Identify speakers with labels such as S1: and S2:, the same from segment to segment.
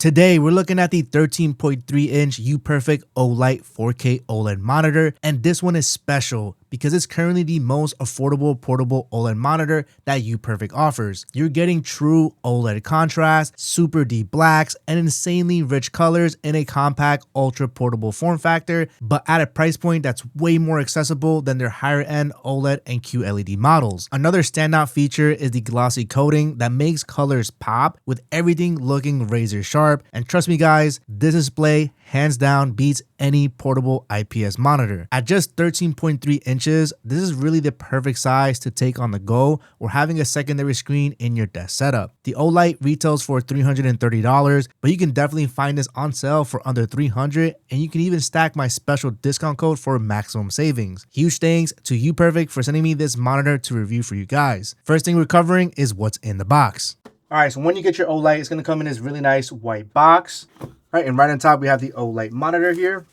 S1: Today, we're looking at the 13.3-inch UPERFECT O Lite 4K OLED monitor, and this one is special because it's currently the most affordable portable OLED monitor that UPERFECT offers. You're getting true OLED contrast, super deep blacks, and insanely rich colors in a compact, ultra portable form factor, but at a price point that's way more accessible than their higher end OLED and QLED models. Another standout feature is the glossy coating that makes colors pop, with everything looking razor sharp. And trust me guys, this display hands down beats any portable IPS monitor. At just 13.3 inches, this is really the perfect size to take on the go or having a secondary screen in your desk setup. The O Lite retails for $330, but you can definitely find this on sale for under $300, and you can even stack my special discount code for maximum savings. Huge thanks to UPERFECT for sending me this monitor to review for you guys. First thing we're covering is what's in the box. All right, so when you get your O Lite, it's going to come in this really nice white box. All right, and right on top, we have the O Lite monitor here.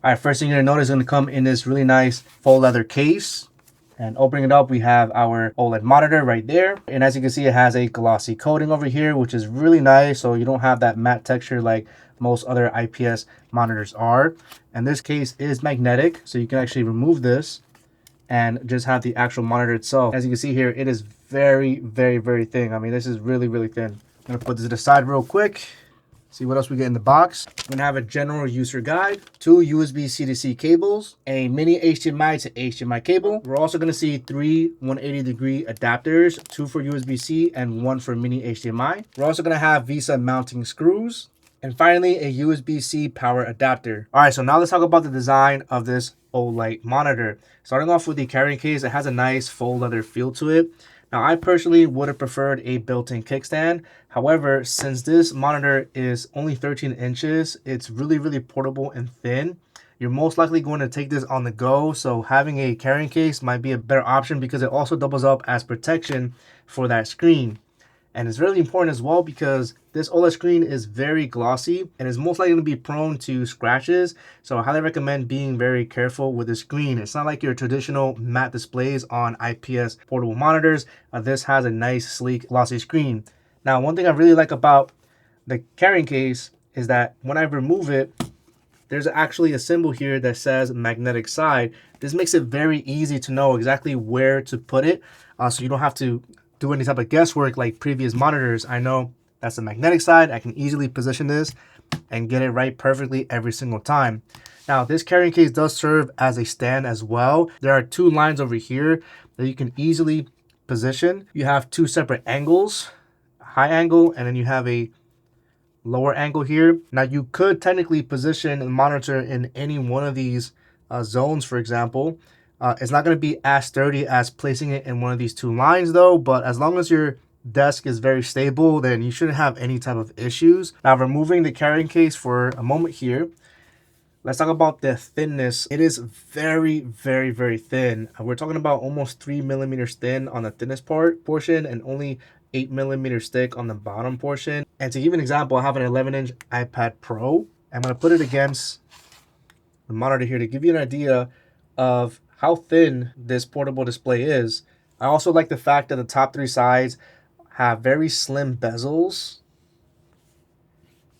S1: All right, first thing you're going to notice is going to come in this really nice faux leather case. And opening it up, we have our OLED monitor right there. And as you can see, it has a glossy coating over here, which is really nice. So you don't have that matte texture like most other IPS monitors are. And this case is magnetic, so you can actually remove this and just have the actual monitor itself. As you can see here, it is very, very, very thin. I mean, this is really, really thin. I'm gonna put this to the side real quick. See what else we get in the box. We're gonna have a general user guide, 2 USB-C to C cables, a mini HDMI to HDMI cable. We're also gonna see 3 180-degree adapters, 2 for USB-C and 1 for mini HDMI. We're also gonna have VESA mounting screws, and finally a USB-C power adapter. All right, so now let's talk about the design of this O Lite monitor. Starting off with the carrying case, it has a nice faux leather feel to it. Now, I personally would have preferred a built-in kickstand. However, since this monitor is only 13 inches, it's really, really portable and thin. You're most likely going to take this on the go, so having a carrying case might be a better option because it also doubles up as protection for that screen. And it's really important as well because this OLED screen is very glossy and is most likely to be prone to scratches. So I highly recommend being very careful with the screen. It's not like your traditional matte displays on IPS portable monitors. This has a nice, sleek, glossy screen. Now, one thing I really like about the carrying case is that when I remove it, there's actually a symbol here that says magnetic side. This makes it very easy to know exactly where to put it, so you don't have to do any type of guesswork like previous monitors. I know that's the magnetic side. I can easily position this and get it right perfectly every single time. Now, this carrying case does serve as a stand as well. There are 2 lines over here that you can easily position. You have 2 separate angles, high angle, and then you have a lower angle here. Now, you could technically position the monitor in any one of these zones, for example. It's not going to be as sturdy as placing it in one of these 2 lines though, but as long as your desk is very stable, then you shouldn't have any type of issues. Now, removing the carrying case for a moment here, let's talk about the thinness. It is very, very, very thin. We're talking about almost 3 millimeters thin on the thinnest portion and only 8 millimeters thick on the bottom portion. And to give you an example, I have an 11-inch iPad Pro. I'm going to put it against the monitor here to give you an idea of how thin this portable display is. I also like the fact that the top 3 sides have very slim bezels.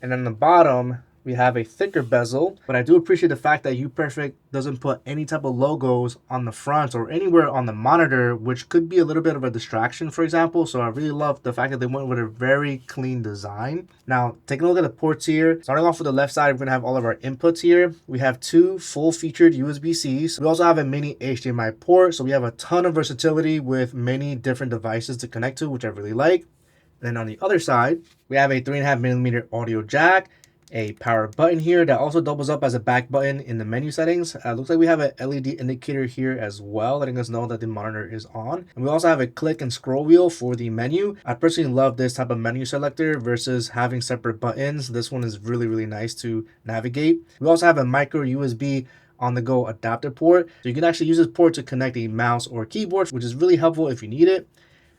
S1: And then the bottom, we have a thicker bezel, but I do appreciate the fact that UPERFECT doesn't put any type of logos on the front or anywhere on the monitor, which could be a little bit of a distraction, for example. So I really love the fact that they went with a very clean design. Now, taking a look at the ports here, starting off with the left side, we're gonna have all of our inputs here. We have 2 full-featured USB-Cs. We also have a mini HDMI port, so we have a ton of versatility with many different devices to connect to, which I really like. And then on the other side, we have a 3.5 millimeter audio jack, a power button here that also doubles up as a back button in the menu settings. Looks like we have an LED indicator here as well, letting us know that the monitor is on. And we also have a click and scroll wheel for the menu. I personally love this type of menu selector versus having separate buttons. This one is really, really nice to navigate. We also have a micro USB on-the-go adapter port. So you can actually use this port to connect a mouse or keyboard, which is really helpful if you need it.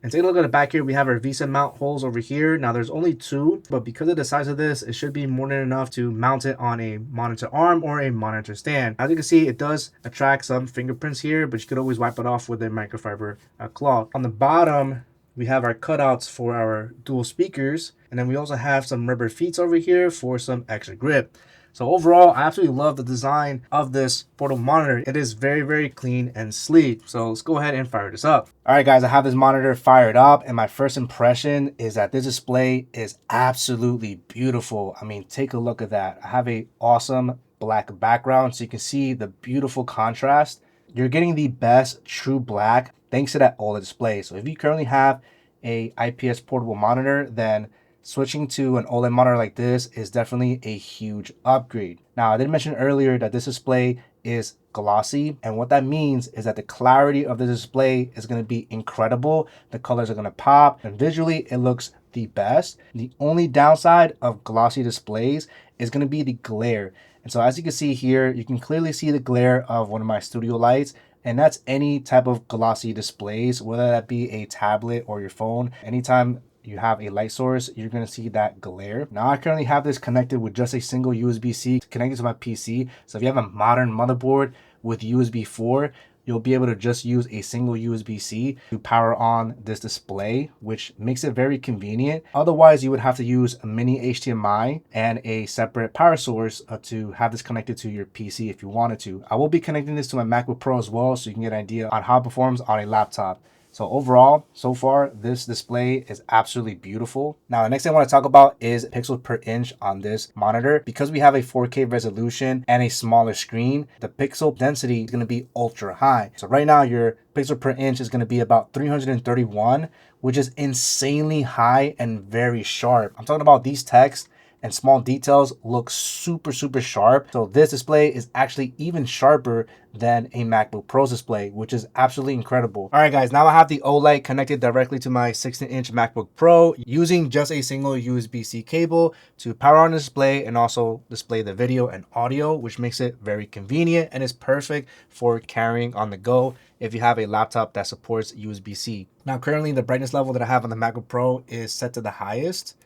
S1: And take a look at the back here, we have our VESA mount holes over here. Now there's only 2, but because of the size of this, it should be more than enough to mount it on a monitor arm or a monitor stand. As you can see, it does attract some fingerprints here, but you could always wipe it off with a microfiber cloth. On the bottom, We have our cutouts for our dual speakers, and then we also have some rubber feet over here for some extra grip. So overall, I absolutely love the design of this portable monitor. It is very, very clean and sleek. So let's go ahead and fire this up. All right, guys, I have this monitor fired up, and my first impression is that this display is absolutely beautiful. I mean, take a look at that. I have a awesome black background, so you can see the beautiful contrast. You're getting the best true black thanks to that OLED display. So if you currently have a IPS portable monitor, then switching to an OLED monitor like this is definitely a huge upgrade. Now, I did mention earlier that this display is glossy, and what that means is that the clarity of the display is going to be incredible. The colors are going to pop, and visually it looks the best. The only downside of glossy displays is going to be the glare. And so as you can see here, you can clearly see the glare of one of my studio lights, and that's any type of glossy displays, whether that be a tablet or your phone. Anytime you have a light source, you're going to see that glare. Now, I currently have this connected with just a single USB-C connected to my PC. So if you have a modern motherboard with USB 4, you'll be able to just use a single USB-C to power on this display, which makes it very convenient. Otherwise, you would have to use a mini HDMI and a separate power source to have this connected to your PC if you wanted to. I will be connecting this to my MacBook Pro as well, so you can get an idea on how it performs on a laptop. So overall, so far, this display is absolutely beautiful. Now, the next thing I want to talk about is pixels per inch on this monitor. Because we have a 4K resolution and a smaller screen, the pixel density is going to be ultra high. So right now, your pixel per inch is going to be about 331, which is insanely high and very sharp. I'm talking about these texts and small details look super, super sharp. So this display is actually even sharper than a MacBook Pro's display, which is absolutely incredible. All right, guys, now I have the OLED connected directly to my 16-inch MacBook Pro using just a single USB-C cable to power on the display and also display the video and audio, which makes it very convenient and is perfect for carrying on the go if you have a laptop that supports USB-C. Now, currently the brightness level that I have on the MacBook Pro is set to the highest.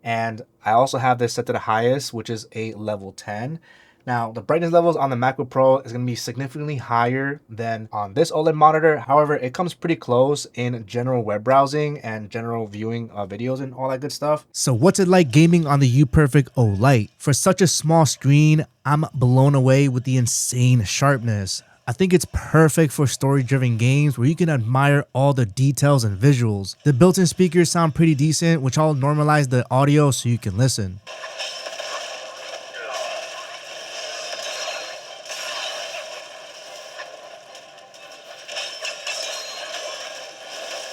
S1: And I also have this set to the highest, which is a level 10. Now, the brightness levels on the MacBook Pro is going to be significantly higher than on this OLED monitor. However, it comes pretty close in general web browsing and general viewing of videos and all that good stuff. So what's it like gaming on the UPERFECT O Lite? For such a small screen, I'm blown away with the insane sharpness. I think it's perfect for story-driven games where you can admire all the details and visuals. The built-in speakers sound pretty decent, which I'll normalize the audio so you can listen.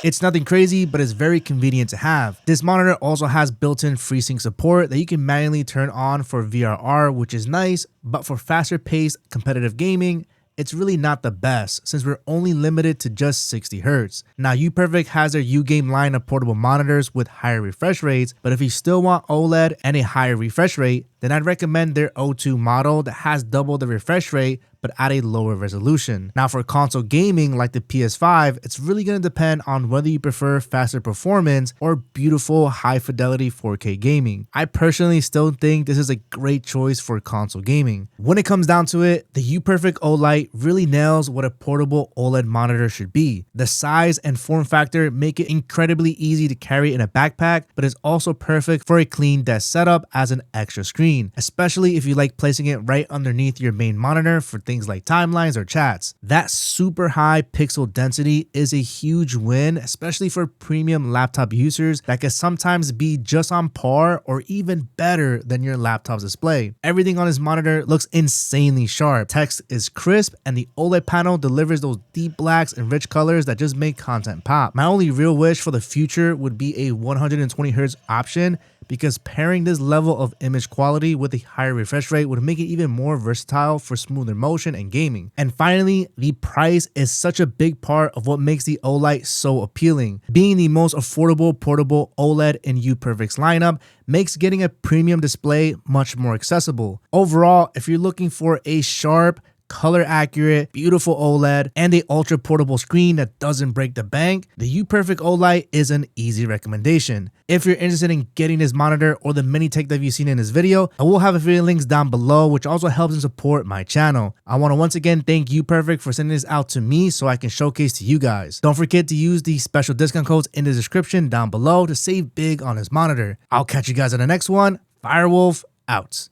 S1: It's nothing crazy, but it's very convenient to have. This monitor also has built-in FreeSync support that you can manually turn on for VRR, which is nice, but for faster-paced competitive gaming, it's really not the best since we're only limited to just 60 Hz. Now, UPERFECT has their U-Game line of portable monitors with higher refresh rates, but if you still want OLED and a higher refresh rate, then I'd recommend their O2 model that has double the refresh rate but at a lower resolution. Now, for console gaming like the PS5, it's really going to depend on whether you prefer faster performance or beautiful high fidelity 4K gaming. I personally still think this is a great choice for console gaming. When it comes down to it, the UPERFECT O Lite really nails what a portable OLED monitor should be. The size and form factor make it incredibly easy to carry in a backpack, but is also perfect for a clean desk setup as an extra screen, especially if you like placing it right underneath your main monitor for things like timelines or chats. That super high pixel density is a huge win, especially for premium laptop users that can sometimes be just on par or even better than your laptop's display. Everything on this monitor looks insanely sharp. Text is crisp and the OLED panel delivers those deep blacks and rich colors that just make content pop. My only real wish for the future would be a 120 Hz option, because pairing this level of image quality with a higher refresh rate would make it even more versatile for smoother motion and gaming. And finally, the price is such a big part of what makes the O Lite so appealing. Being the most affordable portable OLED in UPERFECT's lineup makes getting a premium display much more accessible. Overall, if you're looking for a sharp,
S2: color accurate, beautiful OLED, and a ultra portable screen that doesn't break the bank, the UPERFECT O Lite is an easy recommendation. If you're interested in getting this monitor or the mini tech that you've seen in this video, I will have affiliate links down below, which also helps and support my channel. I want to once again thank UPERFECT for sending this out to me so I can showcase to you guys. Don't forget to use the special discount codes in the description down below to save big on this monitor. I'll catch you guys on the next one. Firewolf out.